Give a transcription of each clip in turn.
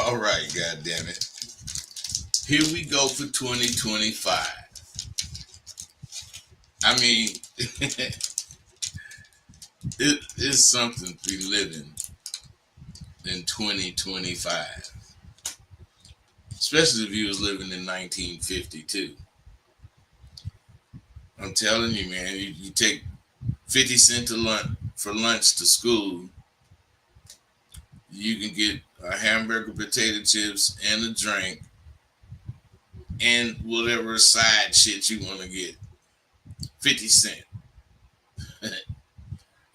All right, God damn it. Here we go for 2025. I mean, it is something to be living in 2025, especially if you was living in 1952. I'm telling you, man, you take 50 cents to lunch for lunch to school, you can get a hamburger, potato chips, and a drink, and whatever side shit you want to get. 50 cents.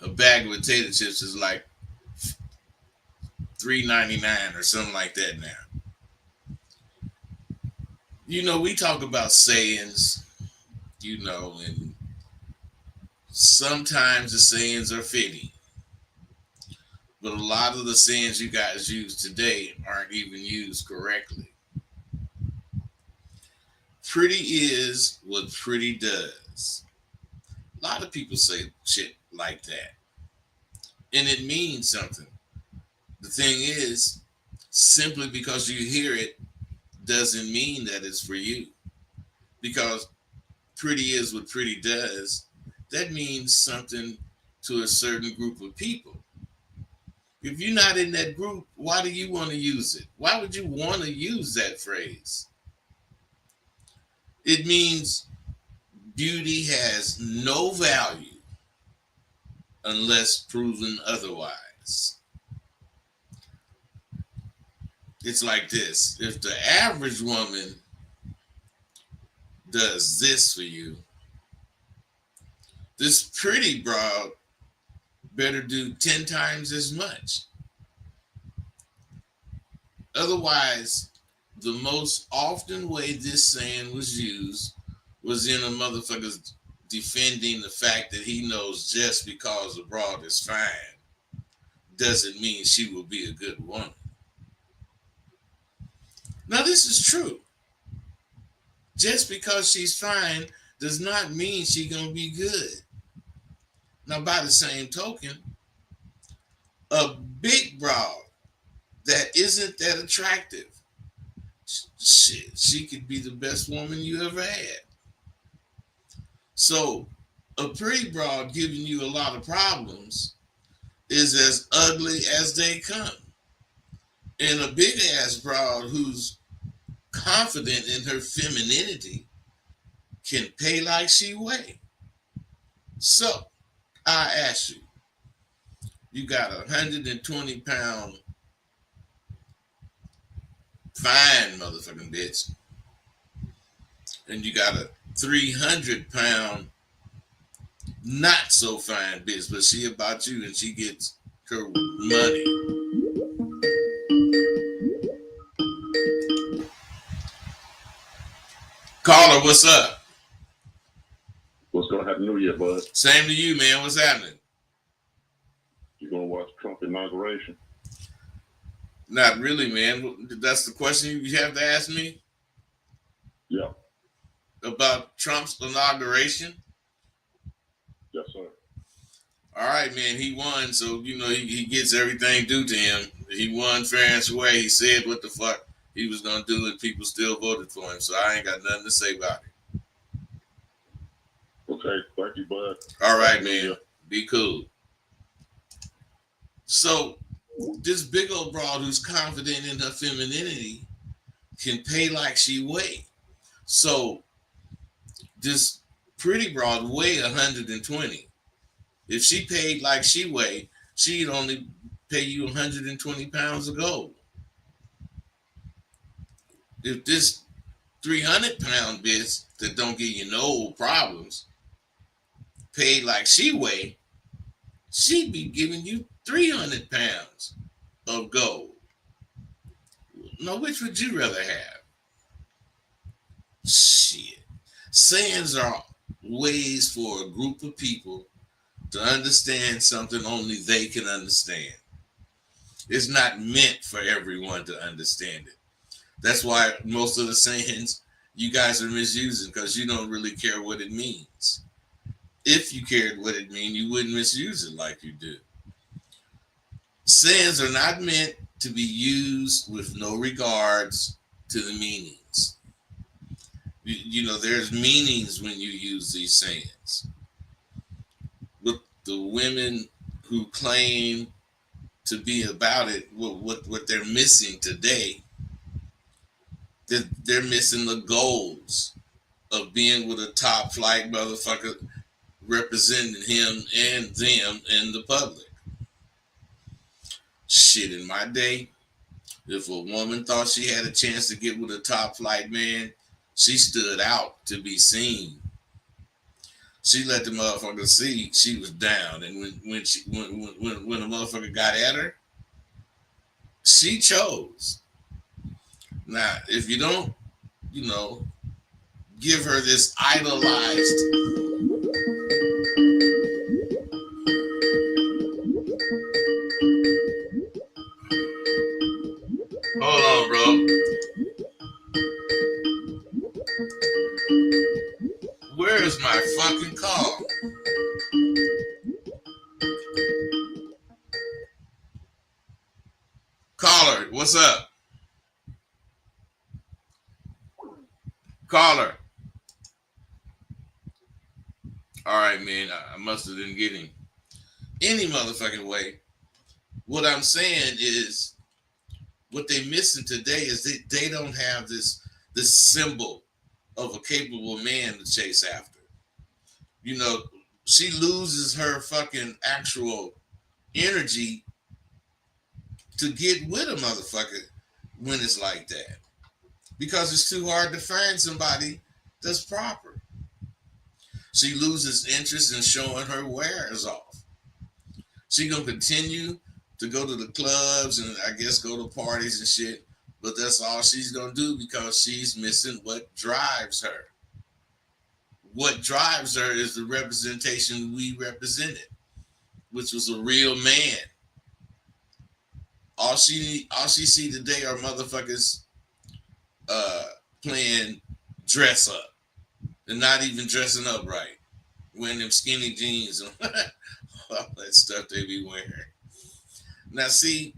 A bag of potato chips is like $3.99 or something like that now. We talk about sayings, and sometimes the sayings are fitting, but a lot of the sayings you guys use today aren't even used correctly. Pretty is what pretty does. A lot of people say shit like that, and it means something. The thing is, simply because you hear it doesn't mean that it's for you. Because pretty is what pretty does, that means something to a certain group of people. If you're not in that group, why do you want to use it? Why would you want to use that phrase? It means beauty has no value unless proven otherwise. It's like this: if the average woman does this for you, this pretty broad better do 10 times as much. Otherwise, the most often way this saying was used was in a motherfucker's defending the fact that he knows just because a broad is fine doesn't mean she will be a good woman. Now, this is true. Just because she's fine does not mean she's going to be good. Now, by the same token, a big broad that isn't that attractive, shit, she could be the best woman you ever had. So, a pretty broad giving you a lot of problems is as ugly as they come. And a big ass broad who's confident in her femininity can pay like she weigh. So, I ask you, you got a 120-pound fine motherfucking bitch, and you got a 300-pound not so fine bitch, but she about you and she gets her money. Caller, what's up? What's going to happen New Year, bud? Same to you, man. What's happening? You going to watch Trump inauguration? Not really, man. That's the question you have to ask me? Yeah. About Trump's inauguration? Yes, sir. All right, man. He won, so, he gets everything due to him. He won fair and square. He said what the fuck he was going to do, and people still voted for him, so I ain't got nothing to say about it. Okay, thank you, bud. All right, man. Be cool. So, this big old broad who's confident in her femininity can pay like she weigh. So, this pretty broad weigh 120. If she paid like she weigh, she'd only pay you 120 pounds of gold. If this 300-pound bitch that don't give you no problems paid like she weigh, she'd be giving you 300 pounds of gold. Now, which would you rather have? Shit. Sayings are ways for a group of people to understand something only they can understand. It's not meant for everyone to understand it. That's why most of the sayings you guys are misusing, because you don't really care what it means. If you cared what it means, you wouldn't misuse it like you do. Sayings are not meant to be used with no regards to the meanings. You know, there's meanings when you use these sayings. With the women who claim to be about it, what they're missing today, they're missing the goals of being with a top flight motherfucker representing him and them in the public. Shit, in my day, if a woman thought she had a chance to get with a top flight man, she stood out to be seen. She let the motherfucker see she was down, and when the motherfucker got at her, she chose. Now, if you don't, you know, give her this idolized. Hold on, bro. Where is my fucking call? Caller, what's up? Caller. All right, man. I must have didn't get him. Any motherfucking way. What I'm saying is, what they missing today is they don't have this symbol of a capable man to chase after. You know, she loses her fucking actual energy to get with a motherfucker when it's like that, because it's too hard to find somebody that's proper. She loses interest in showing her wares off. She gonna continue to go to the clubs and I guess go to parties and shit, but that's all she's gonna do because she's missing what drives her. What drives her is the representation we represented, which was a real man. All she see today are motherfuckers playing dress up and not even dressing up right, wearing them skinny jeans and all that stuff they be wearing. Now see,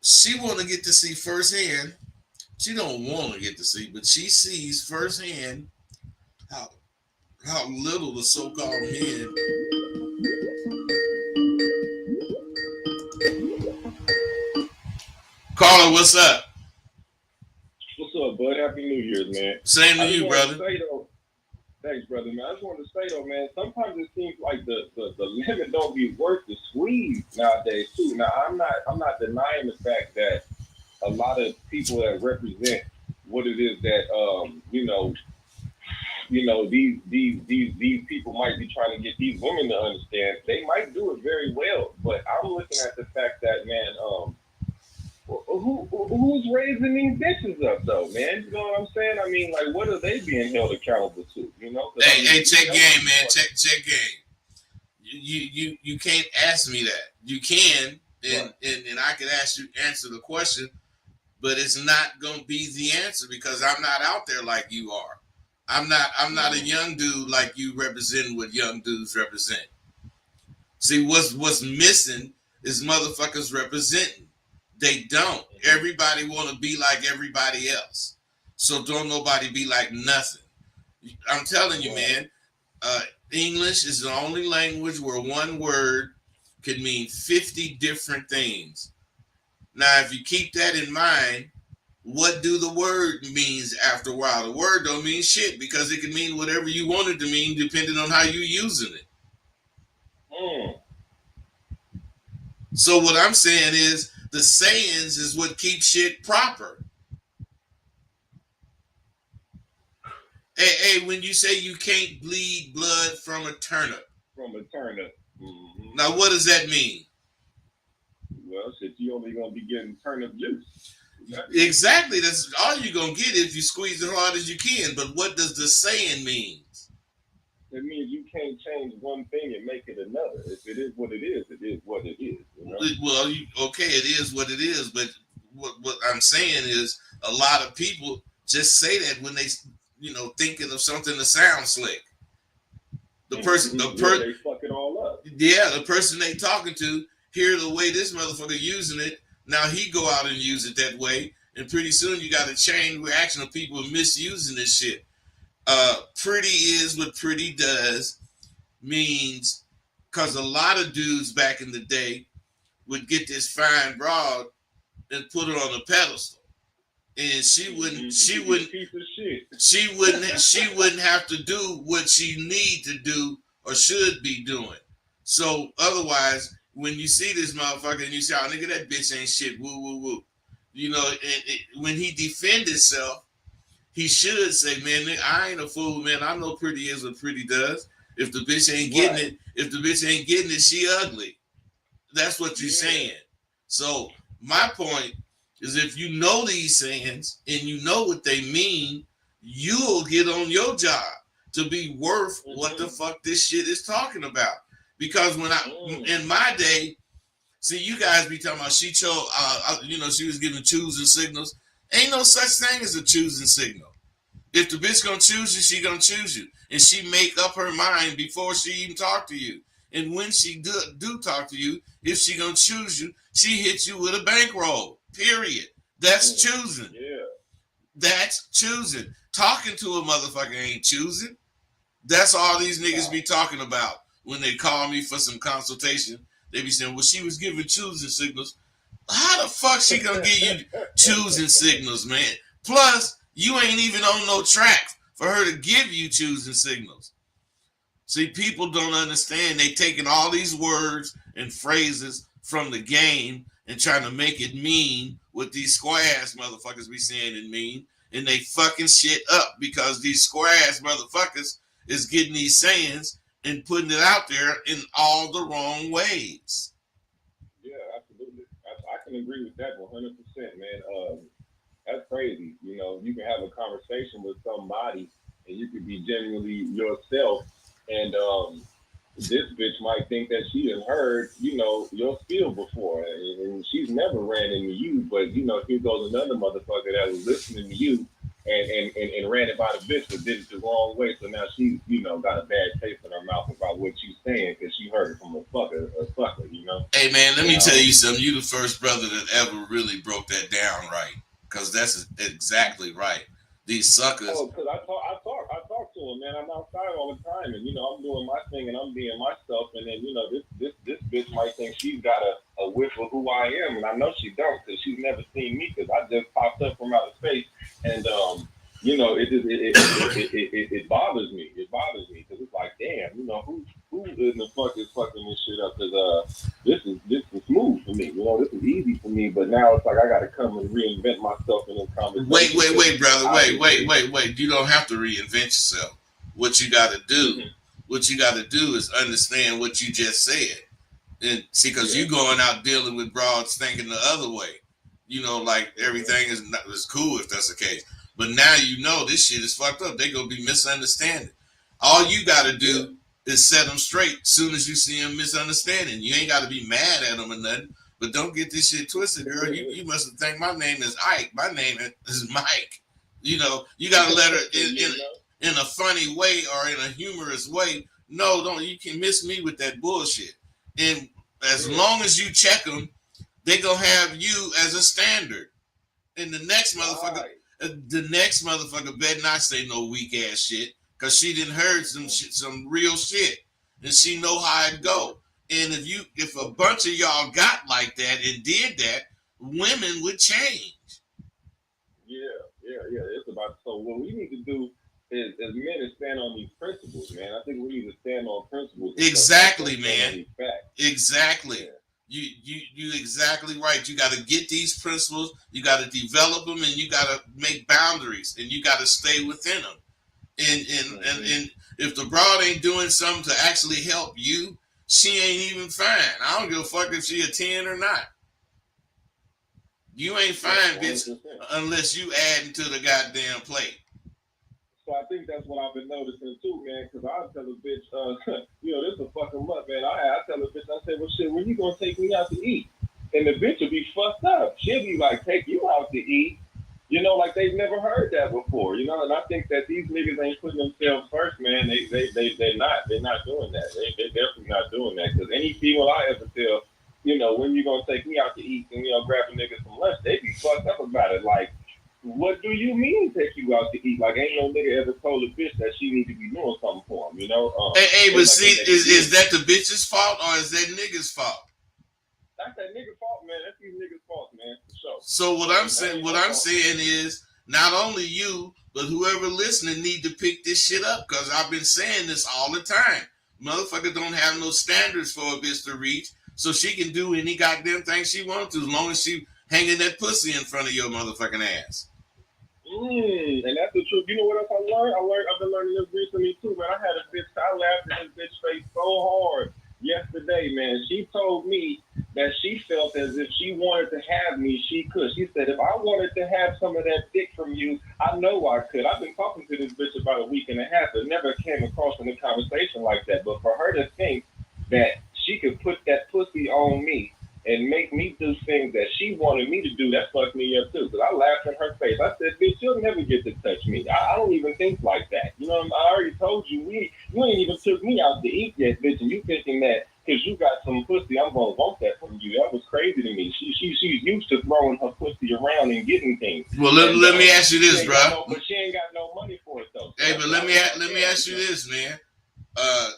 she want to get to see firsthand. She don't want to get to see, but she sees firsthand how little the so-called men. Carla, what's up? What's up, bud? Happy New Year's, man. Same to you, brother. Thanks, brother, man. I just wanted to say, though, man, sometimes it seems like the lemon don't be worth the squeeze nowadays, too. Now, I'm not denying the fact that a lot of people that represent what it is that, these people might be trying to get these women to understand. They might do it very well, but I'm looking at the fact that, man, who's raising these bitches up, though, man? You know what I'm saying? I mean, like, what are they being held accountable to? You know? Hey, check game, man. Check game. You can't ask me that. You can, and I can answer the question, but it's not gonna be the answer because I'm not out there like you are. I'm not a young dude like you representing what young dudes represent. See, what's missing is motherfuckers representing. They don't. Everybody want to be like everybody else. So don't nobody be like nothing. I'm telling you, man, English is the only language where one word can mean 50 different things. Now, if you keep that in mind, what do the word means after a while? The word don't mean shit because it can mean whatever you want it to mean depending on how you're using it. So what I'm saying is the sayings is what keeps shit proper. Hey, when you say you can't bleed blood from a turnip. Mm-hmm. Now, what does that mean? Well, shit, you only going to be getting turnip juice. Exactly. That's all you're going to get if you squeeze as hard as you can. But what does the saying mean? It means you can't change one thing and make it another. If it is what it is, it is what it is. You know? Well, okay, it is what it is. But what I'm saying is a lot of people just say that when they, thinking of something that sounds slick. The person, they fuck it all up. Yeah, the person they talking to hear the way this motherfucker using it. Now he go out and use it that way, and pretty soon you got a chain reaction of people misusing this shit. Pretty is what pretty does means, because a lot of dudes back in the day would get this fine broad and put her on a pedestal, and she wouldn't have to do what she need to do or should be doing. So otherwise, when you see this motherfucker and you say, "Oh, nigga, that bitch ain't shit," woo woo woo, you know, when he defend himself, he should say, "Man, nigga, I ain't a fool, man. I know pretty is what pretty does. If the bitch ain't getting it, she ugly." That's what you're saying. So my point is, if you know these sayings and you know what they mean, you'll get on your job to be worth what the fuck this shit is talking about. Because when in my day, see, you guys be talking about she chose, she was giving choosing signals. Ain't no such thing as a choosing signal. If the bitch gonna choose you, she gonna choose you, and she make up her mind before she even talk to you. And when she do talk to you, if she gonna choose you, she hits you with a bankroll. Period. That's choosing. Yeah. That's choosing. Talking to a motherfucker ain't choosing. That's all these niggas be talking about when they call me for some consultation. They be saying, "Well, she was giving choosing signals." How the fuck she gonna give you choosing signals, man? Plus, you ain't even on no track for her to give you choosing signals. See, people don't understand. They taking all these words and phrases from the game and trying to make it mean what these square ass motherfuckers be saying it mean, and they fucking shit up because these square ass motherfuckers is getting these sayings and putting it out there in all the wrong ways. Yeah, absolutely. I can agree with that 100%, man. That's crazy. You know, you can have a conversation with somebody and you can be genuinely yourself, and this bitch might think that she has heard, your spiel before, and she's never ran into you, but here goes another motherfucker that was listening to you and ran it by the bitch, but did it the wrong way. So now she's, got a bad taste in her mouth about what she's saying because she heard it from a fucker. Hey man, let me tell you something. You the first brother that ever really broke that down right, because that's exactly right. These suckers. Oh, because I talk to him, man. I'm outside all the time, and I'm doing my thing and I'm being myself, and then this bitch might think she's got a whiff of who I am, and I know she don't, because she's never seen me, because I just popped up from outer space, and it bothers me. It bothers me because it's like, damn, who in the fuck is fucking this shit up? Because this is smooth for me. This is easy for me. But now it's like I got to come and reinvent myself in this conversation. Wait, brother. Wait. You don't have to reinvent yourself. What you got to do, is understand what you just said, and see, because you going out dealing with broads thinking the other way. Like everything is cool if that's the case. But now this shit is fucked up. They gonna be misunderstanding. All you gotta do is set them straight as soon as you see them misunderstanding. You ain't gotta be mad at them or nothing. But don't get this shit twisted, girl. You must have think my name is Ike. My name is Mike. You gotta let her in a funny way or in a humorous way. No, don't. You can miss me with that bullshit. And as long as you check them, they gonna have you as a standard. And the next motherfucker better not say no weak ass shit, because she didn't heard some real shit, and she know how it go. And if a bunch of y'all got like that and did that, women would change. Yeah. It's about, so what we need to do is, as men, is stand on these principles, man. I think we need to stand on principles. Exactly, man. Exactly. Yeah. You exactly right. You got to get these principles. You got to develop them, and you got to make boundaries, and you got to stay within them. And if the broad ain't doing something to actually help you, she ain't even fine. I don't give a fuck if she a 10 or not. You ain't fine, bitch, unless you adding to the goddamn plate. So I think that's what I've been noticing too, man. Because I tell a bitch, this is a fucking month, man. I tell a bitch, I say, well, shit, when you gonna take me out to eat? And the bitch will be fucked up. She'll be like, take you out to eat, like they've never heard that before, And I think that these niggas ain't putting themselves first, man. They're not doing that. They're definitely not doing that. Because any female I ever tell, You know. Hey, but like see, is that the bitch's fault or is that nigga's fault? That's that nigga fault, man. That's these niggas' fault, man, for sure. So what I'm saying is, not only you, but whoever listening need to pick this shit up, because I've been saying this all the time. Motherfucker don't have no standards for a bitch to reach, so she can do any goddamn thing she wants to, as long as she hanging that pussy in front of your motherfucking ass. And that's the truth. You know what else I learned? I've been learning this recently too, man. I laughed in this bitch face so hard yesterday, man. She told me that she felt as if she wanted to have me, she could. She said, if I wanted to have some of that dick from you, I know I could. I've been talking to this bitch about a week and a half. It never came across in a conversation like that. But for her to think that she could put that pussy on me and make me do things that she wanted me to do, that fucked me up too. Because I laughed in her face. I said, bitch, you'll never get to touch me. I don't even think like that. You know, I already told you, you ain't even took me out to eat yet, bitch, and you thinking that because you got some pussy, I'm going to want that from you. That was crazy to me. She's used to throwing her pussy around and getting things. Well, let me ask you this, bro. But she ain't got no money for it, though. Hey, but let me ask you this, man.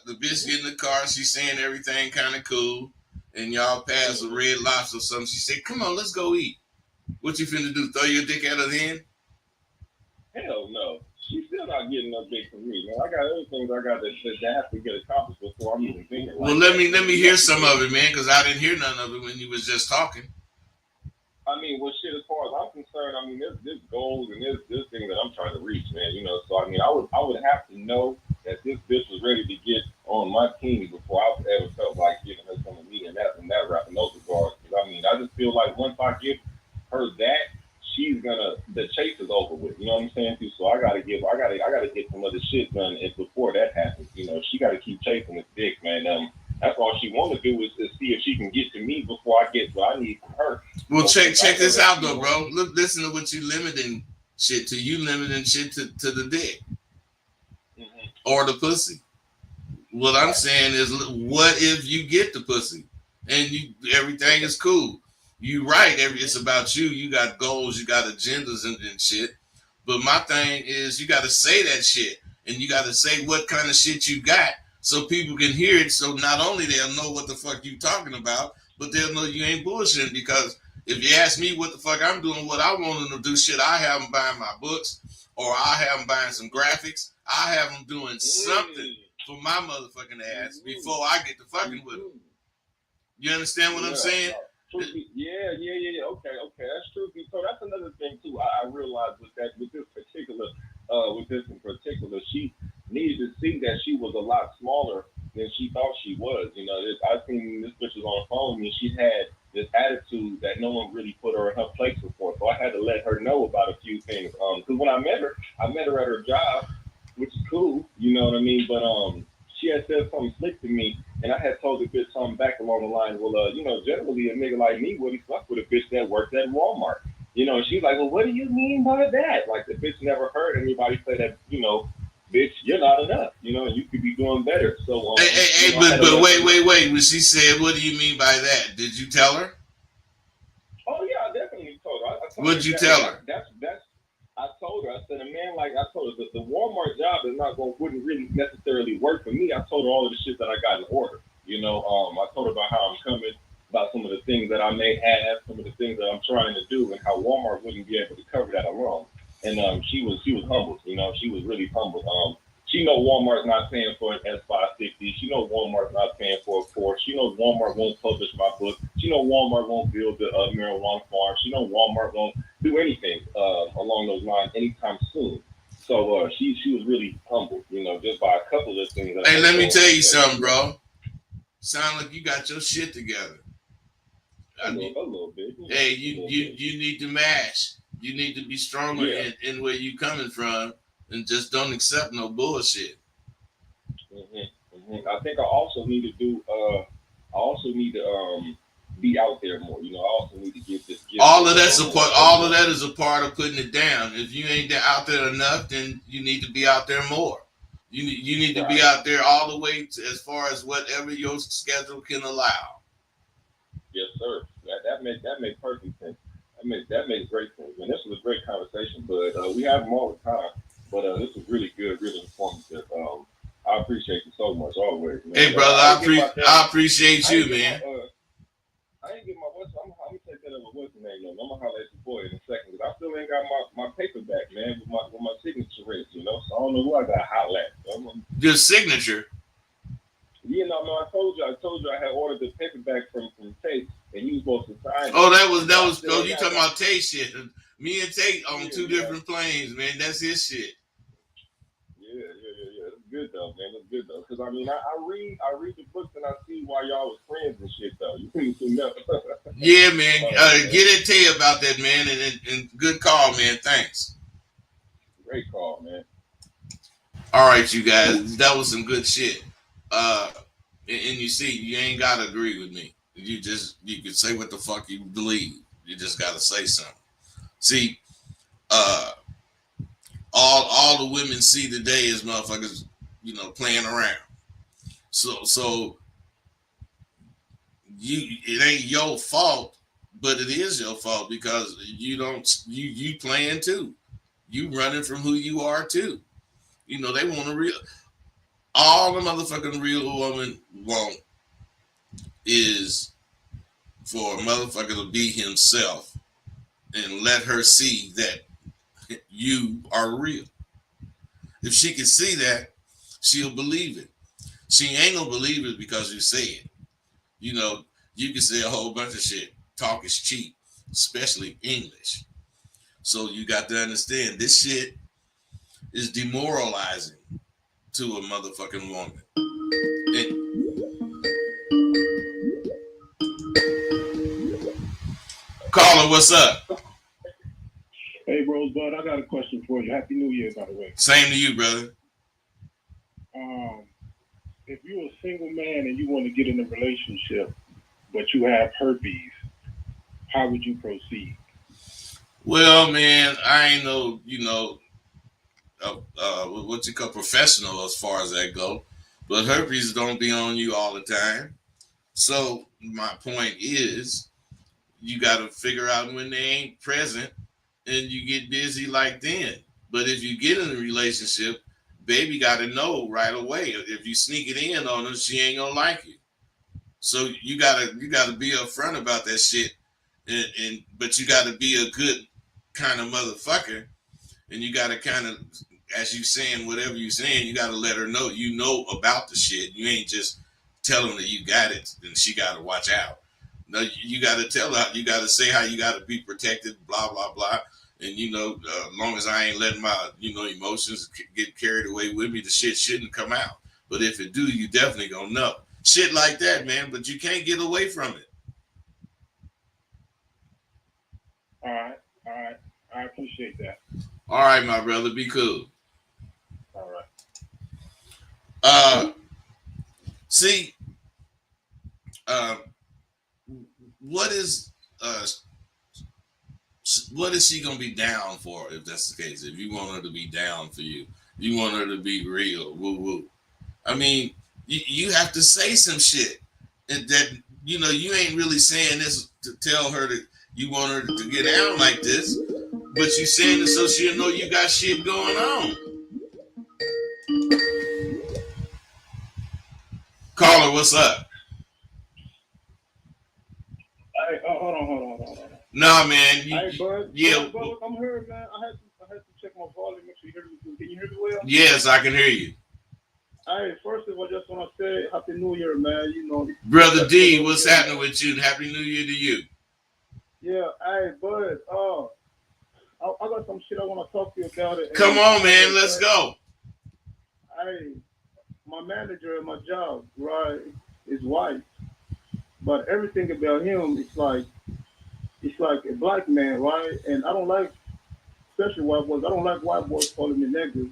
The bitch get in the car, she's saying everything kind of cool, and y'all pass a Red Lobster or something. She said, come on, let's go eat. What you finna do, throw your dick at her then? Hell no. She's still not getting no dick from me, man. I got other things I got that have to get accomplished before I'm even thinking. Well, let me hear some of it, man, because I didn't hear none of it when you was just talking. I mean, well, shit, as far as I'm concerned, I mean, there's goals and there's things that I'm trying to reach, man. You know, so I mean, I would have to know that this bitch was ready to get on my team before I ever felt like giving her some of me in that rap in those regards. Because I mean, I just feel like once I give her that, the chase is over with. You know what I'm saying? Too. So I gotta get some other shit done before that happens. You know, she gotta keep chasing this dick, man. That's all she want to do is to see if she can get to me before I get what I need from her. Well, check this out though, bro. Look, listen to what you limiting shit to. You limiting shit to the dick or the pussy. What I'm saying is, what if you get the pussy and everything is cool? You right. It's about you. You got goals. You got agendas and shit. But my thing is, you got to say that shit, and you got to say what kind of shit you got, so people can hear it. So not only they'll know what the fuck you talking about, but they'll know you ain't bullshitting. Because if you ask me what the fuck I'm doing, what I want them to do, shit, I have them buying my books, or I have them buying some graphics. I have them doing something for my motherfucking ass before I get to fucking with them. You understand what I'm saying? Yeah. Okay, that's true. So that's another thing too. I realized with this in particular, she needed to see that she was a lot smaller than she thought she was. You know, I seen this bitch was on the phone and she had this attitude that no one really put her in her place before. So I had to let her know about a few things. Because when I met her at her job, which is cool. You know what I mean? But she had said something slick to me, and I had told the bitch something back along the line. Well, you know, generally a nigga like me wouldn't fuck with a bitch that worked at Walmart. You know, and she's like, well, what do you mean by that? Like, the bitch never heard anybody say that, you know, bitch, you're not enough. You know, you could be doing better. So, hey, but wait. When she said, what do you mean by that? Did you tell her? Oh, yeah, I definitely told her. What'd you tell her? I told her, I said, I told her, the Walmart job wouldn't really necessarily work for me. I told her all of the shit that I got in order. You know, I told her about how I'm coming, about some of the things that I may have, some of the things that I'm trying to do, and how Walmart wouldn't be able to cover that alone. And she was humbled. You know, she was really humbled. She knows Walmart's not paying for an S560. She knows Walmart's not paying for a Porsche. She knows Walmart won't publish my book. She knows Walmart won't build a marijuana farm. She knows Walmart won't do anything along those lines anytime soon. So she was really humbled, you know, just by a couple of things. Hey, let me tell you something, bro. Sound like you got your shit together. A little bit. Hey, you need to mash. You need to be stronger in where you coming from, and just don't accept no bullshit. I think I also need to be out there more. You know, I also need to give this. All of that is a part of putting it down. If you ain't out there enough, then you need to be out there more. You need to be out there all the way as far as whatever your schedule can allow. Yes, sir. That makes perfect sense. That makes great sense. And this was a great conversation, but we have them all the time. But this was really good, really informative. I appreciate you so much always, man. Hey, brother, I appreciate you, man. I ain't get my what's. I'm gonna take that over what's the name though. I'm gonna holler at your boy in a second because I still ain't got my paperback, man, with my signature is, you know. So I don't know who I got to holler at. So your signature. Yeah, no, I told you I had ordered the paperback from Tate, and he was supposed to sign it. Oh, that was. Oh, you talking about Tate shit? Me and Tate on two different planes, man. That's his shit. Yeah. It's good though, man. It's good though, because I mean, I read the books and I see why y'all was friends and shit though. You know. Yeah, man. Get at Tay about that, man, and good call, man. Thanks. Great call, man. All right, you guys, that was some good shit. And you see, you ain't gotta agree with me. You can say what the fuck you believe. You just gotta say something. See, all the women see today is motherfuckers, playing around. So it ain't your fault, but it is your fault because you playing too. You running from who you are too. They want a real. All the motherfucking real woman want is for a motherfucker to be himself and let her see that you are real. If she can see that, she'll believe it. She ain't gonna believe it because you say it. You can say a whole bunch of shit. Talk is cheap, especially English. So you got to understand this shit is demoralizing to a motherfucking woman. Caller, what's up? Hey, Rosebud, I got a question for you. Happy New Year, by the way. Same to you, brother. If you're a single man and you want to get in a relationship, but you have herpes, how would you proceed? Well, man, I ain't no, what you call professional as far as that go, but herpes don't be on you all the time. So my point is, you got to figure out when they ain't present, and you get busy like then. But if you get in a relationship, baby got to know right away. If you sneak it in on her, she ain't gonna like you. So you gotta be upfront about that shit, but you gotta be a good kind of motherfucker, and you gotta kind of, as you saying whatever you saying, you gotta let her know you know about the shit. You ain't just telling her you got it and she gotta watch out. No, you gotta tell her. You gotta say how you gotta be protected. Blah blah blah. And as long as I ain't letting my emotions get carried away with me, the shit shouldn't come out. But if it do, you definitely gonna know shit like that, man. But you can't get away from it. All right. I appreciate that. All right, my brother, be cool. All right. See, what is she gonna be down for if that's the case? If you want her to be down for you, you want her to be real. Woo woo. I mean, you have to say some shit that you ain't really saying this to tell her that you want her to get down like this, but you saying it so she'll know you got shit going on. Caller, what's up? Hey, hold on. Nah, man. Hey, bud. Yeah. Bud, I'm here, man. I had to check my volume. Make sure you hear me. Can you hear me well? Yes, I can hear you. Hey, first of all, I just want to say Happy New Year, man. Brother D, what's happening with you? Happy New Year to you. Yeah, hey, bud. I got some shit I want to talk to you about. Come on, man. Let's go. Hey, my manager at my job, right, is white, but everything about him is like a black man, right? And I don't like, especially white boys. I don't like white boys calling me nigga.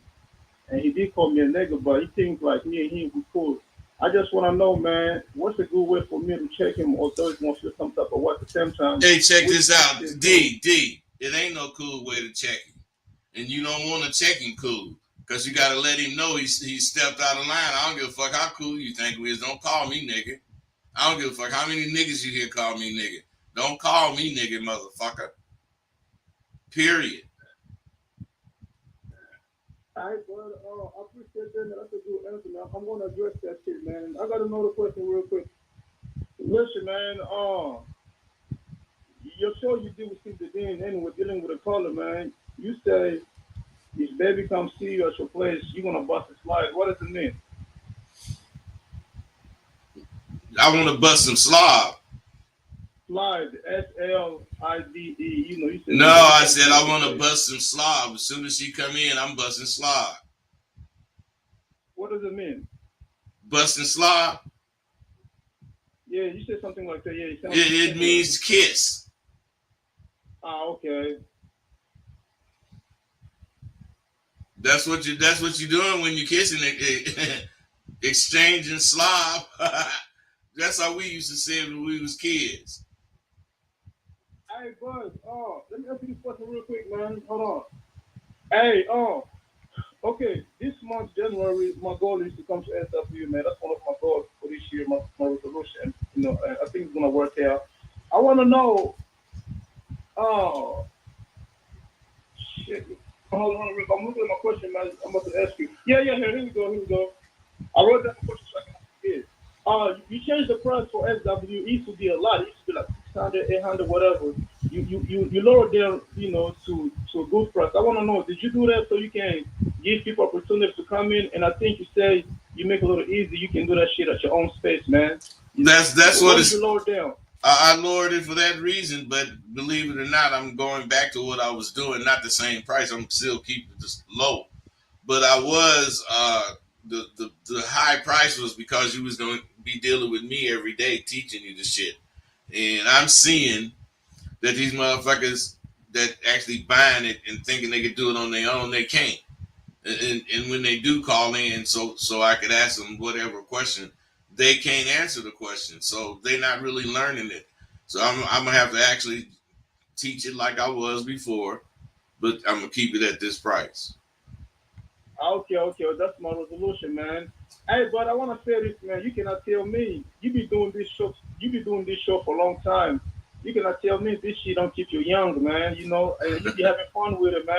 And he did call me a nigga, but he thinks like me and him we cool. I just want to know, man, what's a good way for me to check him, or Thursday wants to some type of what at the same time? Hey, check this out, D. It ain't no cool way to check him, and you don't want to check him cool. Because you got to let him know he stepped out of line. I don't give a fuck how cool you think we is. Don't call me nigga. I don't give a fuck how many niggas you hear call me nigga. Don't call me nigga, motherfucker. Period. All right, bud. I appreciate that. That's a good answer, man. I'm gonna address that shit, man. I got another question real quick. Listen, man. Your show you did with Steve Dean, anyway, dealing with a caller, man. You say if baby come see you at your place, you gonna bust a slide. What does it mean? I want to bust some slob. Slide, SLIDE. You know, you said. No, I said I want to bust some slob. As soon as she come in, I'm busting slob. What does it mean? Busting slob? Yeah, you said something like that. Yeah, It means kiss. Ah, okay. That's what you're doing when you're kissing it, exchanging slob. That's how we used to say it when we was kids. Hey, Buzz. Let me ask you this question real quick, man. Hold on. Hey, okay. This month, January, my goal is to come to SW, man. That's one of my goals for this year, my resolution. You know, I think it's gonna work out. I want to know. Oh, shit. Hold on, Rick. I'm looking at my question, man. I'm about to ask you. Yeah, here we go. I wrote down the question so I can forget. You changed the price for SW. It used to be a lot. It used to be like 600, 800, whatever. You lowered them, you know, to a good price. I want to know, did you do that so you can give people opportunity to come in? And I think you say you make it a little easy. You can do that shit at your own space, man. That's what it's. You lowered down. I lowered it for that reason, but believe it or not, I'm going back to what I was doing. Not the same price. I'm still keeping it low, but I was the high price was because you was going to be dealing with me every day, teaching you the shit, and I'm seeing that these motherfuckers that actually buying it and thinking they could do it on their own, they can't. And when they do call in, so I could ask them whatever question, they can't answer the question. So they're not really learning it. So I'm gonna have to actually teach it like I was before, but I'm gonna keep it at this price. Okay. That's my resolution, man. Hey, but I want to say this, man. You cannot tell me you be doing this show. You be doing this show for a long time. You cannot tell me this shit don't keep you young, man. You know, and you be having fun with it, man.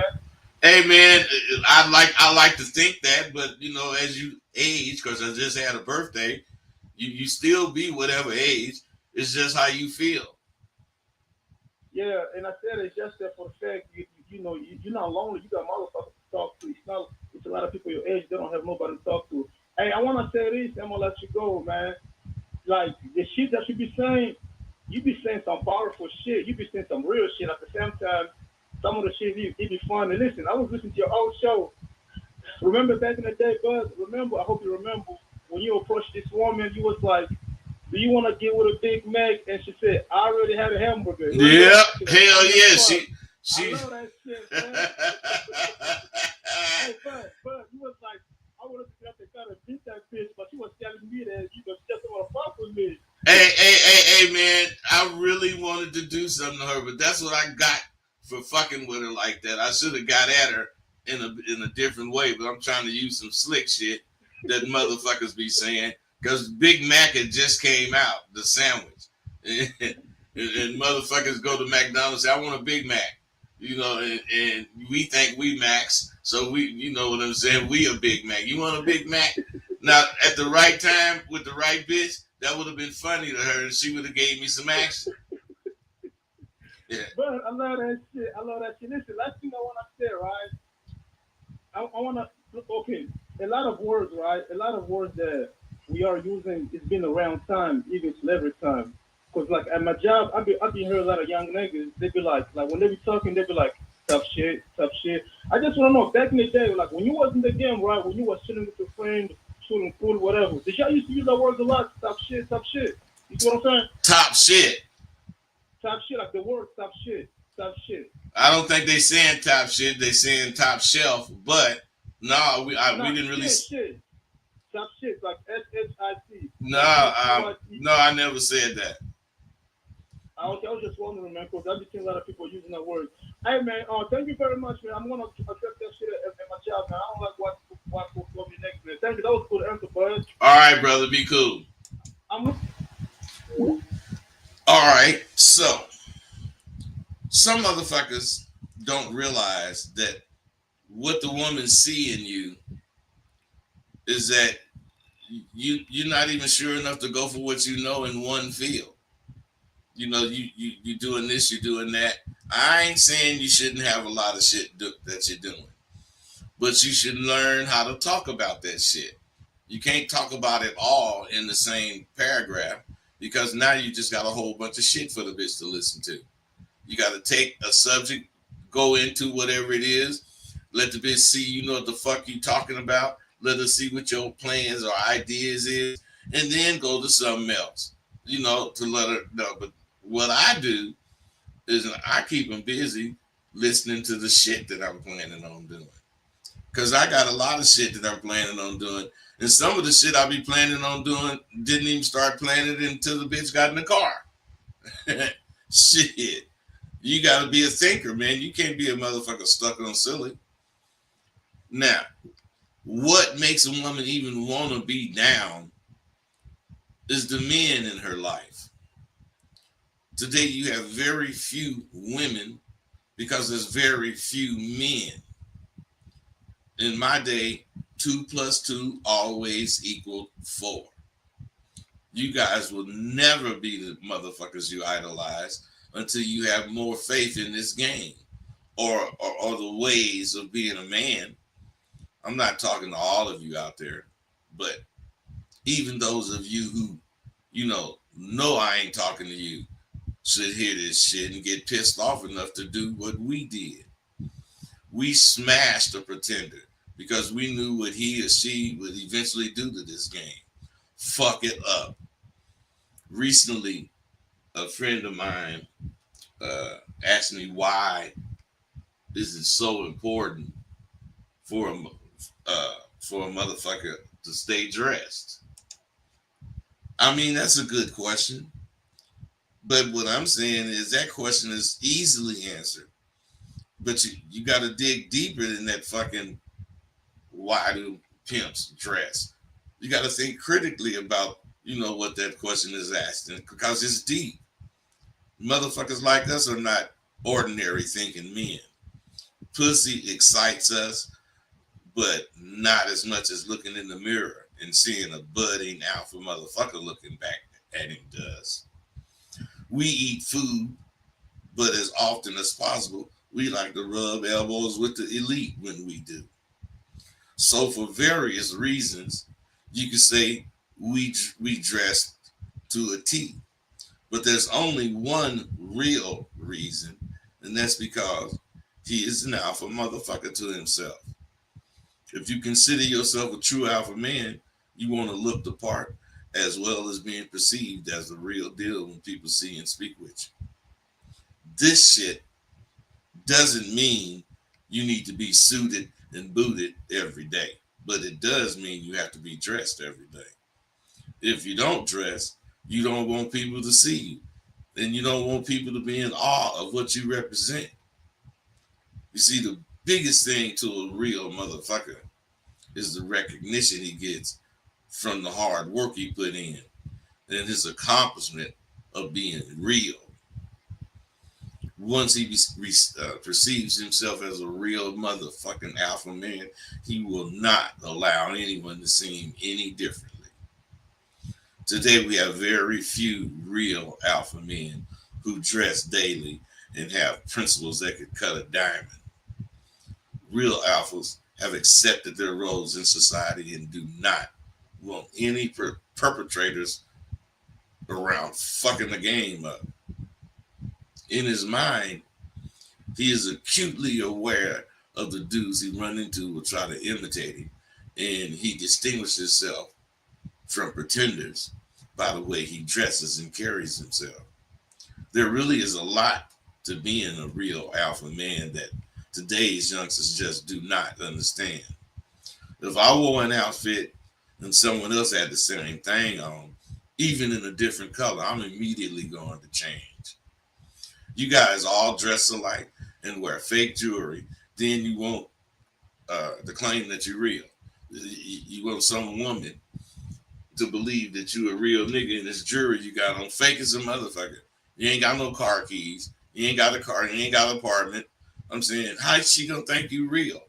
Hey man, I like to think that, but you know, as you age, because I just had a birthday, you still be whatever age. It's just how you feel. Yeah, and I said it's just that for the fact you're not lonely. You got motherfuckers to talk to. It's a lot of people your age. They don't have nobody to talk to. Hey, I want to say this. I'm gonna let you go, man. Like the shit that you be saying some powerful shit. You be saying some real shit at the same time. Some of the shit it be fun. And listen, I was listening to your old show. Remember back in the day, Buzz? Remember? I hope you remember when you approached this woman. You was like, "Do you want to get with a Big Mac?" And she said, "I already had a hamburger." Yeah, hell yeah, she. I love that shit, man. Hey, but you was like, I would have to kind of beat that bitch, but she was telling me that you just want to fuck with me. Hey, man! I really wanted to do something to her, but that's what I got for fucking with her like that. I should have got at her in a different way, but I'm trying to use some slick shit that motherfuckers be saying because Big Mac had just came out, the sandwich, and motherfuckers go to McDonald's and say, "I want a Big Mac," you know, and we think we Macs, so we, you know what I'm saying? We a Big Mac. You want a Big Mac? Now at the right time with the right bitch. That would have been funny to her, and she would have gave me some action. Yeah. But I love that shit. Listen, last thing I want to say, right? I want to okay. A lot of words, right? A lot of words that we are using. It's been around time, even slavery time. Cause like at my job, I be hearing a lot of young niggas. They be like when they be talking, they be like tough shit. I just want to know back in the day, like when you was in the game, right? When you was chilling with your friend, shooting pool, whatever. Did y'all used to use that word a lot? Tough shit. You see what I'm saying? Top shit. Top shit, like the word top shit. I don't think they saying top shit. They saying top shelf. But no, we didn't really. Shit. Top shit, like SHIT. No, I never said that. Okay, I was just wondering, man, because I've been seeing a lot of people using that word. Hey, man, thank you very much, man. I'm gonna address that shit at my job, man. I don't like what will be next, man. Thank you. That was a good answer, bud. All right, brother, be cool. All right, so some motherfuckers don't realize that what the woman see in you is that you're not even sure enough to go for what you know in one field. You know, you doing this, you're doing that. I ain't saying you shouldn't have a lot of shit that you're doing, but you should learn how to talk about that shit. You can't talk about it all in the same paragraph because now you just got a whole bunch of shit for the bitch to listen to. You got to take a subject, go into whatever it is, let the bitch see you know what the fuck you talking about, let her see what your plans or ideas is, and then go to something else, you know, to let her know. But what I do is I keep them busy listening to the shit that I'm planning on doing. Because I got a lot of shit that I'm planning on doing. And some of the shit I be planning on doing didn't even start planning it until the bitch got in the car. Shit. You got to be a thinker, man. You can't be a motherfucker stuck on silly. Now, what makes a woman even want to be down is the men in her life. Today, you have very few women because there's very few men. In my day, 2 + 2 always equaled 4. You guys will never be the motherfuckers you idolize until you have more faith in this game or the ways of being a man. I'm not talking to all of you out there, but even those of you who, you know I ain't talking to you should hear this shit and get pissed off enough to do what we did. We smashed a pretender because we knew what he or she would eventually do to this game. Fuck it up. Recently, a friend of mine asked me why this is so important for a motherfucker to stay dressed. I mean, that's a good question. But what I'm saying is that question is easily answered. But you got to dig deeper than that fucking why do pimps dress. You got to think critically about, what that question is asking because it's deep. Motherfuckers like us are not ordinary thinking men. Pussy excites us, but not as much as looking in the mirror and seeing a budding alpha motherfucker looking back at him does. We eat food, but as often as possible, we like to rub elbows with the elite when we do. So for various reasons, you could say we dress to a T. But there's only one real reason, and that's because he is an alpha motherfucker to himself. If you consider yourself a true alpha man, you want to look the part as well as being perceived as the real deal when people see and speak with you. This shit doesn't mean you need to be suited and booted every day, but it does mean you have to be dressed every day. If you don't dress, you don't want people to see you, and you don't want people to be in awe of what you represent. You see, the biggest thing to a real motherfucker is the recognition he gets from the hard work he put in and his accomplishment of being real. Once he perceives himself as a real motherfucking alpha man, he will not allow anyone to see him any differently. Today, we have very few real alpha men who dress daily and have principles that could cut a diamond. Real alphas have accepted their roles in society and do not want any perpetrators around fucking the game up. In his mind, he is acutely aware of the dudes he run into will try to imitate him, and he distinguishes himself from pretenders by the way he dresses and carries himself. There really is a lot to being a real alpha man that today's youngsters just do not understand. If I wore an outfit and someone else had the same thing on, even in a different color, I'm immediately going to change. You guys all dress alike and wear fake jewelry, then you want to claim that you're real. You want some woman to believe that you a real nigga, and this jewelry you got on fake as a motherfucker. You ain't got no car keys. You ain't got a car. You ain't got an apartment. I'm saying, how is she gonna think you real?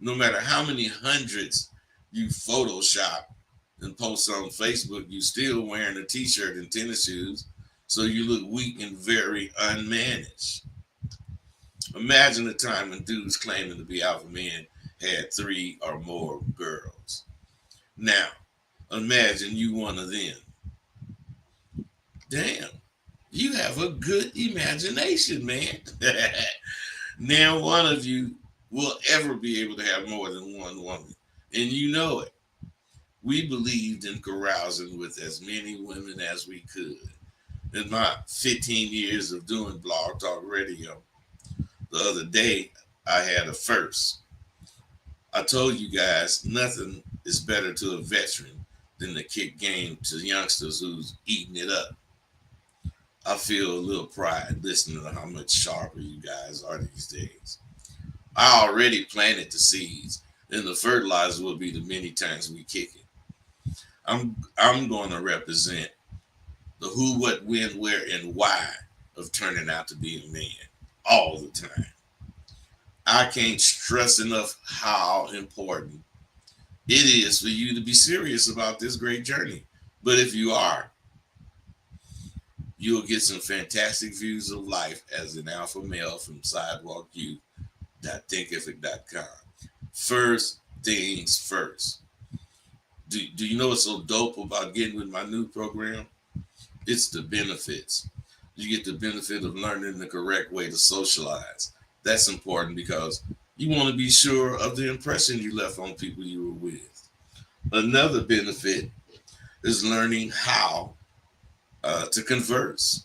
No matter how many hundreds you Photoshop and post on Facebook, you still wearing a t-shirt and tennis shoes, so you look weak and very unmanaged. Imagine a time when dudes claiming to be alpha men had 3 or more girls. Now, imagine you one of them. Damn, you have a good imagination, man. Now one of you will ever be able to have more than one woman, and you know it. We believed in carousing with as many women as we could. In my 15 years of doing blog talk radio, the other day I had a first. I told you guys nothing is better to a veteran than to kick game to youngsters who's eating it up. I feel a little pride listening to how much sharper you guys are these days. I already planted the seeds, and the fertilizer will be the many times we kick it. I'm going to represent the who, what, when, where, and why of turning out to be a man all the time. I can't stress enough how important it is for you to be serious about this great journey. But if you are, you'll get some fantastic views of life as an alpha male from sidewalkyou.thinkific.com. First things first. Do you know what's so dope about getting with my new program? It's the benefits. You get the benefit of learning the correct way to socialize. That's important because you want to be sure of the impression you left on people you were with. Another benefit is learning how to converse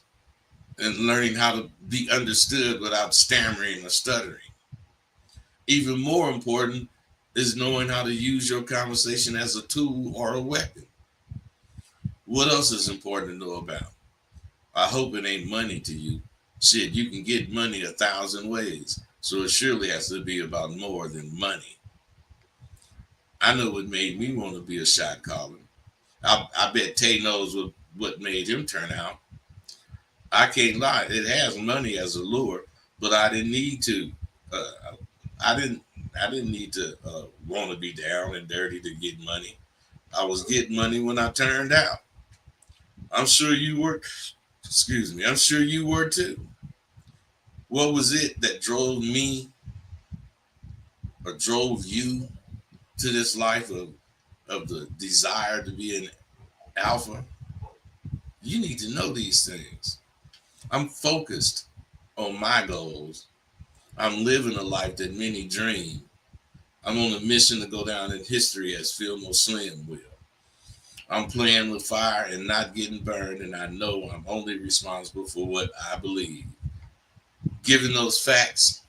and learning how to be understood without stammering or stuttering. Even more important is knowing how to use your conversation as a tool or a weapon. What else is important to know about? I hope it ain't money to you. Shit, you can get money 1,000 ways, so it surely has to be about more than money. I know what made me want to be a shot caller. I bet Tay knows what made him turn out. I can't lie. It has money as a lure, but I didn't need to. Uh, I didn't. I didn't need to want to be down and dirty to get money. I was getting money when I turned out. I'm sure you were. Excuse me. I'm sure you were too. What was it that drove me or drove you to this life of the desire to be an alpha? You need to know these things. I'm focused on my goals. I'm living a life that many dream. I'm on a mission to go down in history as Fillmore Slim will. I'm playing with fire and not getting burned, and I know I'm only responsible for what I believe. Given those facts,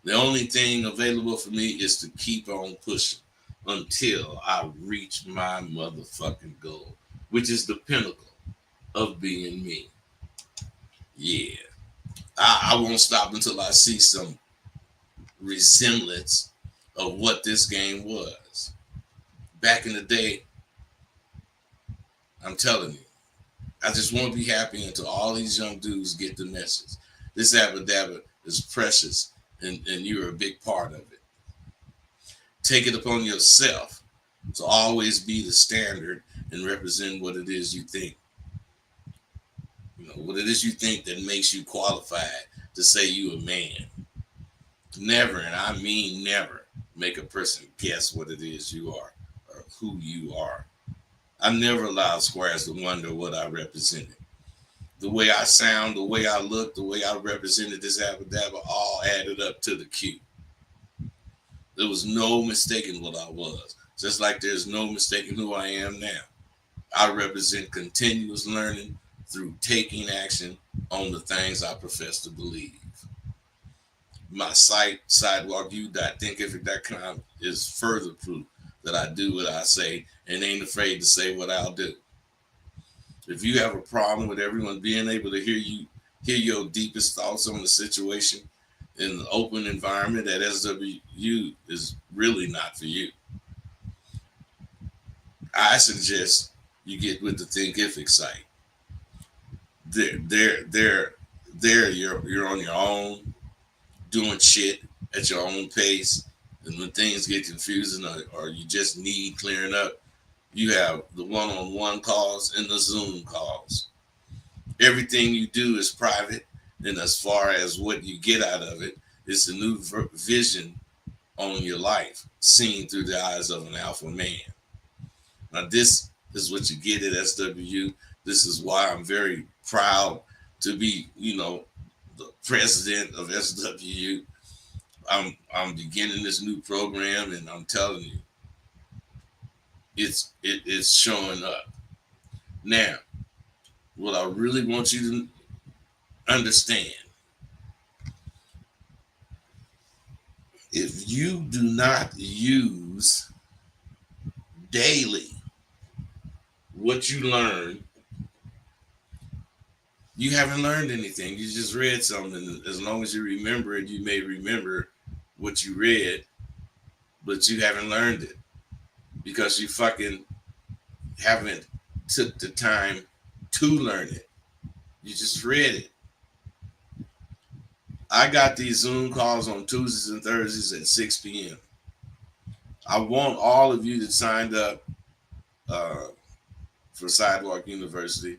the only thing available for me is to keep on pushing until I reach my motherfucking goal, which is the pinnacle of being me. Yeah. I won't stop until I see some resemblance of what this game was. Back in the day, I'm telling you, I just won't be happy until all these young dudes get the message. This Abba Dabba is precious, and you're a big part of it. Take it upon yourself to always be the standard and represent what it is you think. You know, what it is you think that makes you qualified to say you a man. Never, and I mean never, make a person guess what it is you are or who you are. I never allowed squares to wonder what I represented. The way I sound, the way I look, the way I represented this Abba Dabba all added up to the Q. There was no mistaking what I was, just like there's no mistaking who I am now. I represent continuous learning through taking action on the things I profess to believe. My site, sidewalkyou.thinkific.com, is further proof that I do what I say and ain't afraid to say what I'll do. If you have a problem with everyone being able to hear your deepest thoughts on the situation in the open environment at SWU is really not for you. I suggest you get with the Thinkific site. There, you're on your own, doing shit at your own pace, And when things get confusing or you just need clearing up, you have the one-on-one calls and the Zoom calls. Everything you do is private, and as far as what you get out of it, it's a new vision on your life, seen through the eyes of an alpha man. Now, this is what you get at SWU. This is why I'm very proud to be, the president of SWU. I'm beginning this new program, and I'm telling you, it's showing up. Now, what I really want you to understand, if you do not use daily what you learn, you haven't learned anything. You just read something. As long as you remember it, you may remember what you read, but you haven't learned it because you fucking haven't took the time to learn it. You just read it. I got these Zoom calls on Tuesdays and Thursdays at 6 p.m. I want all of you that signed up for Sidewalk University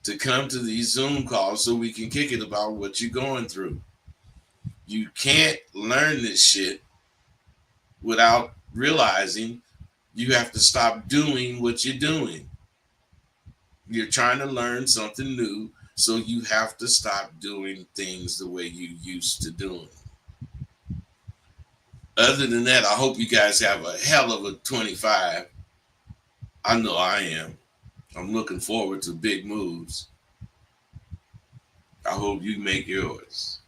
to come to these Zoom calls so we can kick it about what you're going through. You can't learn this shit without realizing you have to stop doing what you're doing. You're trying to learn something new, so you have to stop doing things the way you used to do them. Other than that, I hope you guys have a hell of a 25. I know I am. I'm looking forward to big moves. I hope you make yours.